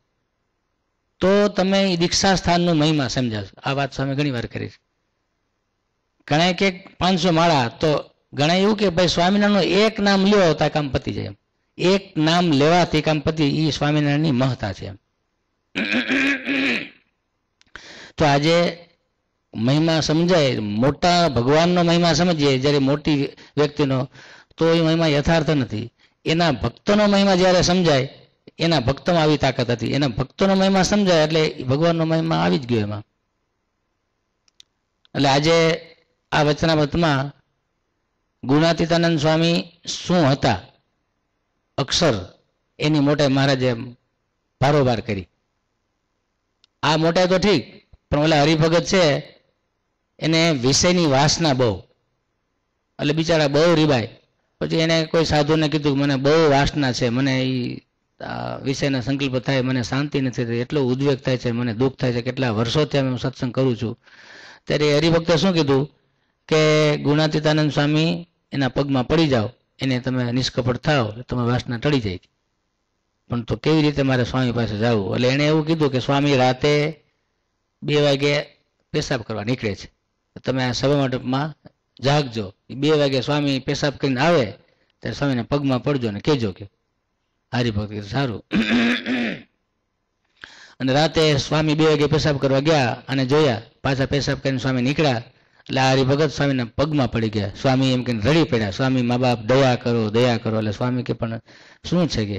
તો તમે દીક્ષા સ્થાનનો મહિમા સમજાશો. આ વાત સ્વામી ઘણી વાર કરી છે. ઘણા કે 500 માળા, તો ઘણા એવું કે ભાઈ સ્વામિનારાયણનું એક નામ લ્યો તો કામ પતી જાય. એક નામ લેવાથી કામ પતિ, એ સ્વામિનારાયણની મહત્તા છે. તો આજે મહિમા સમજાય, મોટા ભગવાનનો મહિમા સમજીએ જ્યારે મોટી વ્યક્તિનો, તો એ મહિમા યથાર્થ નથી. એના ભક્તોનો મહિમા જ્યારે સમજાય, એના ભક્તોમાં આવી તાકાત હતી. એના ભક્તોનો મહિમા સમજાય એટલે ભગવાનનો મહિમા આવી જ ગયો એમાં. એટલે આજે આ વચનામૃતમાં ગુણાતીતાનંદ સ્વામી શું હતા, અક્ષર, એની મોટાઈ મહારાજે ભારોભાર કરી. આ મોટાઈ તો ઠીક, પણ ઓલા હરિભગત છે એને વિષયની વાસના બહુ, એટલે બિચારા બહુ રીબાય. પછી એને કોઈ સાધુને કીધું મને બહુ વાસના છે, મને એ વિષયના સંકલ્પ થાય, મને શાંતિ નથી થતી, એટલો ઉદ્વેગ થાય છે, મને દુઃખ થાય છે, કેટલા વર્ષોથી હું સત્સંગ કરું છું. ત્યારે હરિભક્તે શું કીધું કે ગુણાતીતાનંદ સ્વામી એના પગમાં પડી જાઓ, એને તમે નિષ્કપટ થાવ, તમે વાસના ટળી જાય. પણ તો કેવી રીતે મારે સ્વામી પાસે જવું? એટલે એણે એવું કીધું કે સ્વામી રાતે 2 વાગે પેશાબ કરવા નીકળે છે, તમે આ સભા મંડપમાં જાગજો. 2 વાગે સ્વામી પેશાબ કરીને આવે ત્યારે સ્વામીને પગમાં પડજો ને કહેજો કે હરિભક્ત કે સારું. અને રાતે સ્વામી 2 વાગે પેશાબ કરવા ગયા અને જોયા, પાછા પેશાબ કરીને સ્વામી નીકળ્યા એટલે આ હરિભગત સ્વામીના પગમાં પડી ગયા. સ્વામી એમ કહીને રડી પડ્યા, સ્વામી મા બાપ દયા કરો, દયા કરો. એટલે સ્વામી કે પણ શું છે કે?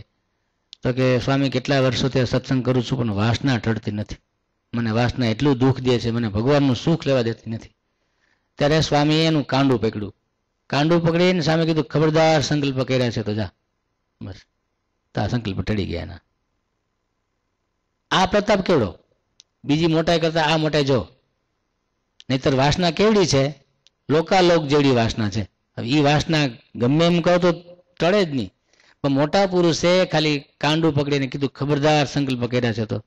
તો કે સ્વામી કેટલા વર્ષોથી સત્સંગ કરું છું પણ વાસના ટળતી નથી, મને વાસના એટલું દુઃખ દે છે, મને ભગવાનનું સુખ લેવા દેતી નથી. ત્યારે સ્વામીએ એનું કાંડું પકડ્યું. કાંડું પકડીને સ્વામી કીધું ખબરદાર સંકલ્પ કર્યા છે તો જા. બસ તો આ સંકલ્પ ટળી ગયા એના. આ પ્રતાપ કેવડો! બીજી મોટાઈ કરતા આ મોટાઈ જો. નહીતર વાસના કેવડી છે, લોકાલોક જેવડી વાસના છે. હવે એ વાસના ગમે એમ કહો તો ટળે જ નહીં. પણ મોટા પુરુષે ખાલી કાંડું પકડીને કીધું ખબરદાર સંકલ્પ કર્યા છે તો.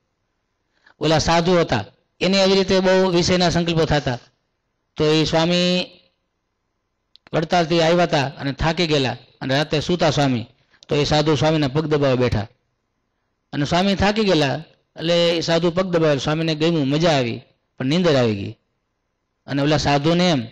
ઓલા સાધુ હતા એને એવી રીતે બહુ વિષયના સંકલ્પો થતા, તો એ સ્વામી વડતાલથી આવ્યા હતા અને થાકી ગયેલા અને રાતે સૂતા સ્વામી, તો એ સાધુ સ્વામીના પગ દબાવવા બેઠા અને સ્વામી થાકી ગયેલા એટલે એ સાધુ પગ દબાવે. સ્વામીને ગમ્યું, મજા આવી, પણ નીંદર આવી ગઈ. અને ઓલા સાધુને એમ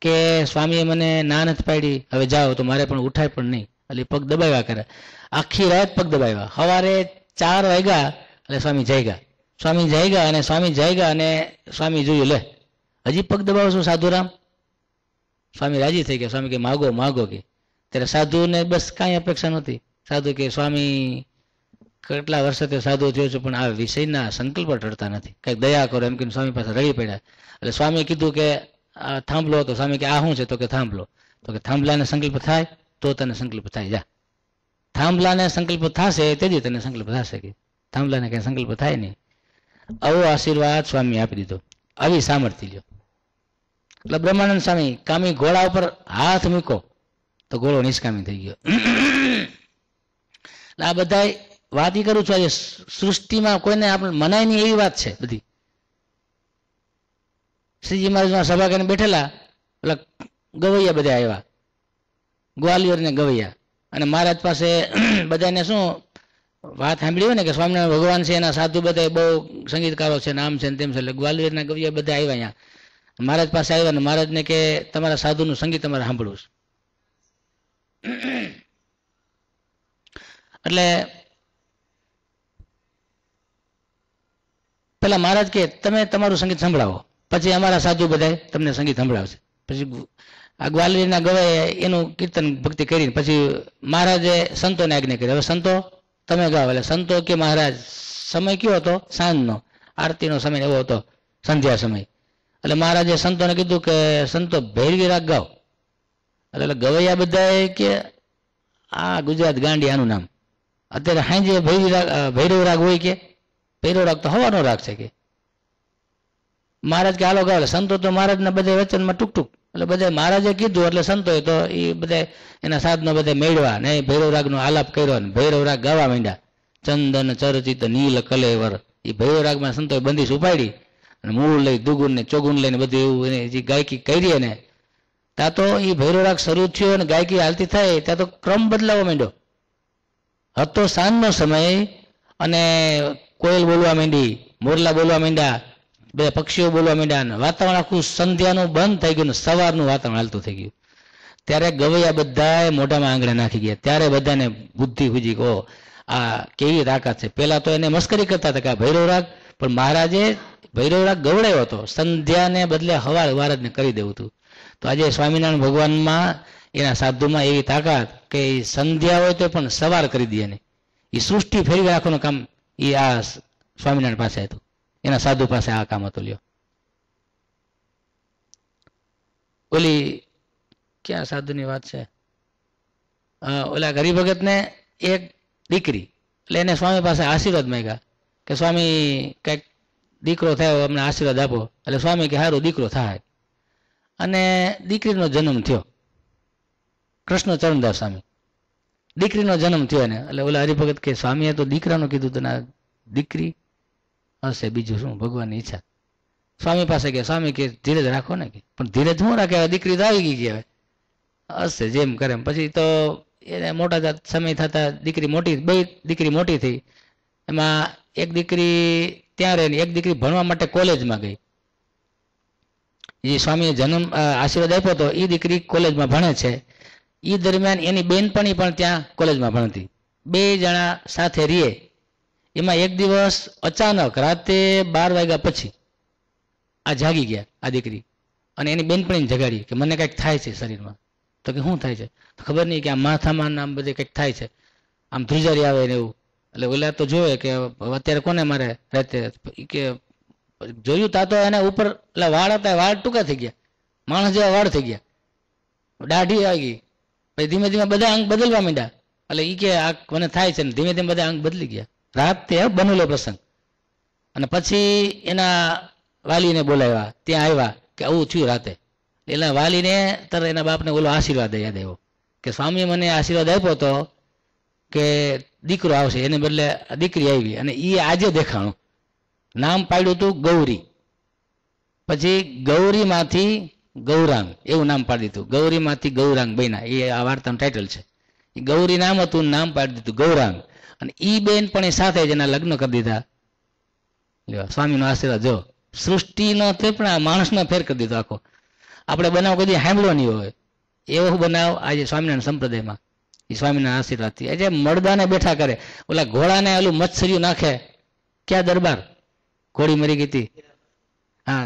કે સ્વામીએ મને ના નથી પાડી, હવે જાઓ, તો મારે પણ ઉઠાય પણ નહીં. એટલે પગ દબાવ્યા કરે, આખી રાત પગ દબાવ્યા. સવારે 4 વાગ્યા એટલે સ્વામી જાગ્યા. સ્વામી જાગ્યા અને સ્વામી જાગ્યા અને સ્વામી જોયું, લે હજી પગ દબાવશો સાધુરામ? સ્વામી રાજી થઈ ગયા. સ્વામી કે માગો માગો કે. ત્યારે સાધુને બસ કાંઈ અપેક્ષા નહોતી. સાધુ કે સ્વામી કેટલા વર્ષોથી સાધુ થયો છું પણ આ વિષયના સંકલ્પ ટળતા નથી, કંઈક દયા કરો એમ કે સ્વામી પાસે રડી પડ્યા. એટલે સ્વામી કીધું કે આ થાંભલો હતો. સ્વામી કે આ શું છે? તો કે થાંભલો. તો કે થાંભલાને સંકલ્પ થાય તો તને સંકલ્પ થાય, જા. થાંભલાને સંકલ્પ થશે તેથી તને સંકલ્પ થશે, કે થાંભલાને કંઈ સંકલ્પ થાય નહીં. આવો આશીર્વાદ સ્વામી આપી દીધો, આવી સામર્થ્ય લ્યો. એટલે બ્રહ્માનંદ સ્વામી કામી ઘોડા ઉપર હાથ મૂકો તો ઘોડો નિષ્કામી થઈ ગયો. એટલે આ બધા વાત ઈ કરું છું, આજે સૃષ્ટિમાં કોઈને આપણે મનાય નહીં એવી વાત છે બધી. શ્રીજી મહારાજમાં સભા કરીને બેઠેલા એટલે ગવૈયા બધા આવ્યા, ગ્વાલિયર ને ગવૈયા. અને મહારાજ પાસે બધાને શું વાત સાંભળી હોય ને કે સ્વામિનારાયણ ભગવાન છે, એના સાધુ બધા બહુ સંગીતકારો છે, નામ છે ને તેમ છે. એટલે ગ્વાલિયરના ગવૈયા બધા આવ્યા અહીંયા મહારાજ પાસે આવ્યા ને મહારાજને કે તમારા સાધુનું સંગીત તમારે સાંભળવું છે. એટલે પેલા મહારાજ કે તમે તમારું સંગીત સંભળાવો, પછી અમારા સાધુ બધા તમને સંગીત સંભળાવશે. પછી આ ગ્વાલિયરના ગવાએ એનું કીર્તન ભક્તિ કરીને પછી મહારાજે સંતોને આજ્ઞા કરી, હવે સંતો તમે ગાઓ. એટલે સંતો કે મહારાજ સમય કયો હતો? સાંજનો, આરતીનો સમય એવો હતો, સંધ્યા સમય. એટલે મહારાજે સંતોને કીધું કે સંતો ભૈરવી રાગ ગાઓ. એટલે ગવૈયા બધાએ કે આ ગુજરાત ગાંડી આનું નામ. અત્યારે સાંજે ભૈરવ રાગ હોય કે ભૈરવ રાગ તો હવાનો રાગ છે કે. મહારાજ કે હાલો ગાવ. સંતો તો મહારાજના બધા વચનમાં ટૂંક ટૂંક એટલે બધા મહારાજે કીધું એટલે સંતોએ તો એ બધા એના સાધનો બધા મેળવા ને ભૈરવ રાગનો આલાપ કર્યો ને ભૈરવ રાગ ગાવા માંડ્યા. ચંદન ચરચિત નીલ કલેવર એ ભૈરવ રાગમાં સંતોએ બંદીશ ઉપાડી અને મૂળ લઈ દુગુન ને ચોગુન લઈને બધું એવું એને જે ગાયકી કરી ને ત્યાં તો એ ભૈરવ રાગ શરૂ થયો અને ગાયકી હાલતી થાય ત્યાં તો ક્રમ બદલાવા માંડ્યો. હતો સાંજનો સમય અને કોયલ બોલવા માંડી, મોરલા બોલવા માંડ્યા, બે પક્ષીઓ બોલવા માંડ્યા ને વાતાવરણ આખું સંધ્યાનું બંધ થઈ ગયું ને સવારનું વાતાવરણ હાલતું થઈ ગયું. ત્યારે ગવૈયા બધાએ મોઢામાં આંગળે નાખી ગયા. ત્યારે બધાને બુદ્ધિ હુજી કે આ કેવી તાકાત છે. પેલા તો એને મસ્કરી કરતા હતા કે આ ભૈરવ રાગ, પણ મહારાજે ભૈરવ રાગ ગવડાયો હતો. સંધ્યાને બદલે હવાર વારજને કરી દેવું હતું. તો આજે સ્વામિનારાયણ ભગવાનમાં એના સાધુમાં એવી તાકાત કે સંધ્યા હોય તો પણ સવાર કરી દે ને એ સૃષ્ટિ ફેરવી રાખવાનું કામ એ આ સ્વામિનારાયણ પાસે હતું. એના સાધુ પાસે આ કામ હતું. લ્યો ઓલી ક્યાં સાધુની વાત છે, ઓલા હરિભગત ને એક દીકરી, એટલે એને સ્વામી પાસે આશીર્વાદ માંગ્યા કે સ્વામી કંઈક દીકરો થયો અમને આશીર્વાદ આપો. એટલે સ્વામી કે સારું દીકરો થાય. અને દીકરીનો જન્મ થયો. કૃષ્ણ ચરણદાસ સ્વામી દીકરીનો જન્મ થયો ને એટલે ઓલા હરિભગત કે સ્વામીએ તો દીકરાનું કીધું તો ના દીકરી હશે, બીજું શું ભગવાનની ઈચ્છા. સ્વામી પાસે ગયા. સ્વામી કે ધીરજ રાખો ને, કે પણ ધીરજ શું રાખે, દીકરી તો આવી ગઈ કહેવાય હશે જેમ કરે. પછી તો એને મોટા સમય થતા દીકરી મોટી, બે દીકરી મોટી થઈ. એમાં એક દીકરી ત્યાં રહી, એક દીકરી ભણવા માટે કોલેજમાં ગઈ. એ સ્વામીએ જન્મ આશીર્વાદ આપ્યો તો એ દીકરી કોલેજમાં ભણે છે. એ દરમિયાન એની બેનપણી પણ ત્યાં કોલેજમાં ભણતી. બે જણા સાથે રહીએ. એમાં એક દિવસ અચાનક રાતે 12 વાગ્યા પછી આ જાગી ગયા આ દીકરી, અને એની બેનપણીને જગાડી કે મને કંઈક થાય છે શરીરમાં. તો કે શું થાય છે? તો ખબર નહીં કે આમ માથામાં આમ બધે કંઈક થાય છે, આમ ધ્રુજારી આવે ને એવું. એટલે ઓલા તો જોવે કે અત્યારે કોને મારે રાતે, કે જોયું તા તો એને ઉપર એટલે વાળ હતા, વાળ ટૂંકા થઈ ગયા, માણસ જેવા વાળ થઈ ગયા, દાઢી આવી ગઈ. પછી ધીમે ધીમે બધા અંગ બદલવા માંડ્યા. એટલે એ કે આ મને થાય છે ને ધીમે ધીમે બધા અંગ બદલી ગયા. રાત તે બનેલો પ્રસંગ. અને પછી એના વાલીને બોલાવ્યા, ત્યાં આવ્યા કે આવું થયું રાતે. એના વાલીને તરત એના બાપને ઓલો આશીર્વાદ યાદ આવ્યો કે સ્વામીએ મને આશીર્વાદ આપ્યો હતો કે દીકરો આવશે, એને બદલે દીકરી આવી. અને એ આજે દેખાણું. નામ પાડ્યું હતું ગૌરી. પછી ગૌરીમાંથી ગૌરાંગ એવું નામ પાડી દીધું. ગૌરીમાંથી ગૌરાંગ બન્યા, એ આ વાર્તાનું ટાઇટલ છે. એ ગૌરી નામ હતું, નામ પાડી દીધું ગૌરાંગ. અને ઈ બેન પણ એ સાથે જ એના લગ્ન કરી દીધા. સ્વામીનો આશીર્વાદ જો સૃષ્ટિનો તે પણ આ માણસનો ફેર કરી દીધો આખો. આપણે બનાવ કદી સાંભળ્યો નહીં હોય એવો બનાવ આજે સ્વામિનારાયણ સંપ્રદાયમાં એ સ્વામીના આશીર્વાદથી. આજે મળદાને બેઠા કરે, ઓલા ઘોડાને ઓલું મચ્છરિયું નાખે. ક્યાં દરબાર ઘોડી મરી ગઈ હતી? હા,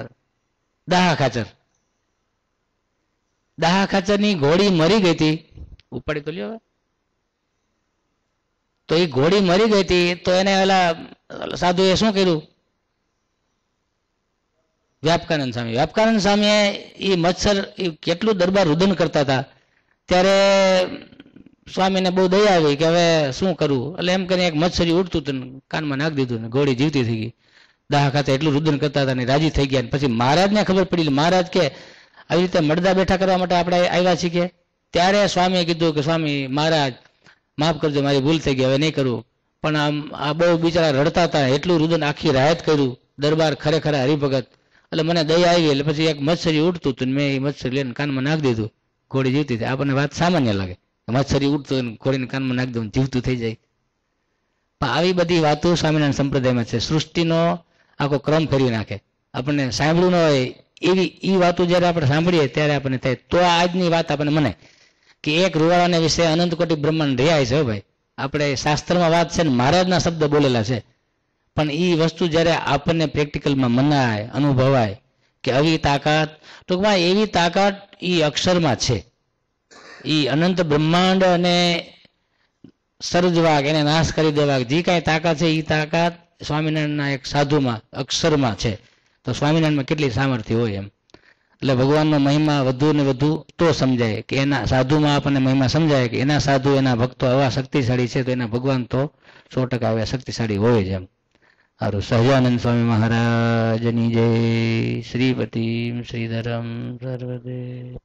દાહા ખાચર. દાહા ખાચરની ઘોડી મરી ગઈ હતી. ઉપાડી તો લ્યો. તો એ ઘોડી મરી ગઈ હતી તો એને ઓલા સાધુએ શું કર્યું? વ્યાપકાનંદ સ્વામી. વ્યાપકાનંદ સ્વામીએ એ મચ્છર કેટલું દરબાર રુદન કરતા હતા ત્યારે સ્વામીને બહુ દયા આવી કે હવે શું કરવું. એટલે એમ કરીને એક મચ્છરી ઉડતું હતું કાનમાં નાખી દીધું ને ઘોડી જીવતી થઈ ગઈ. દાહા ખાતે એટલું રુદન કરતા હતા ને રાજી થઈ ગયા. પછી મહારાજને ખબર પડી. મહારાજ કે આવી રીતે મળદા બેઠા કરવા માટે આપણે આવ્યા છીએ. ત્યારે સ્વામીએ કીધું કે સ્વામી મહારાજ માફ કરજો, મારી ભૂલ થઈ ગઈ, હવે નહીં કરવું. પણ આમ આ બહુ બિચારા રડતા હતા, એટલું રુદન આખી રાયત કર્યું. દરબાર ખરેખર હરિભગત. એટલે મને દયા આવી. એટલે પછી એક મચ્છરી ઉડતું હતું મેં એ મચ્છરી લઈને કાનમાં નાખી દીધું, ઘોડી જીવતી હતી. આપણને વાત સામાન્ય લાગે, મચ્છરી ઉડતું ઘોડીને કાનમાં નાખી દઉં જીવતું થઈ જાય. પણ આવી બધી વાતો સ્વામિનારાયણ સંપ્રદાયમાં છે. સૃષ્ટિનો આખો ક્રમ ફેરવી નાખે. આપણને સાંભળ્યું ન હોય એવી એ વાતો જ્યારે આપણે સાંભળીએ ત્યારે આપણને થાય. તો આજની વાત આપણને મને કે એક રૂવાળાને વિશે અનંત કોટી બ્રહ્માંડ રહ્યા છે ભાઈ. આપણે શાસ્ત્રમાં વાત છે ને મહારાજના શબ્દ બોલેલા છે. પણ એ વસ્તુ જ્યારે આપણને પ્રેક્ટિકલમાં મનાય, અનુભવાય કે આવી તાકાત, ટૂંકમાં એવી તાકાત એ અક્ષરમાં છે. એ અનંત બ્રહ્માંડ અને સર્જવાક, એને નાશ કરી દેવા, જે કાંઈ તાકાત છે એ તાકાત સ્વામિનારાયણના એક સાધુમાં અક્ષરમાં છે. તો સ્વામિનારાયણમાં કેટલી સામર્થ્ય હોય એમ. એટલે ભગવાનનો મહિમા વધુ ને વધુ તો સમજાય કે એના સાધુમાં આપણને મહિમા સમજાય કે એના સાધુ, એના ભક્તો આવા શક્તિશાળી છે તો એના ભગવાન તો 100% આવા શક્તિશાળી હોય જ એમ. સારું. સહજાનંદ સ્વામી મહારાજની જય. શ્રીપતિમ શ્રીધરમ સર્વદે.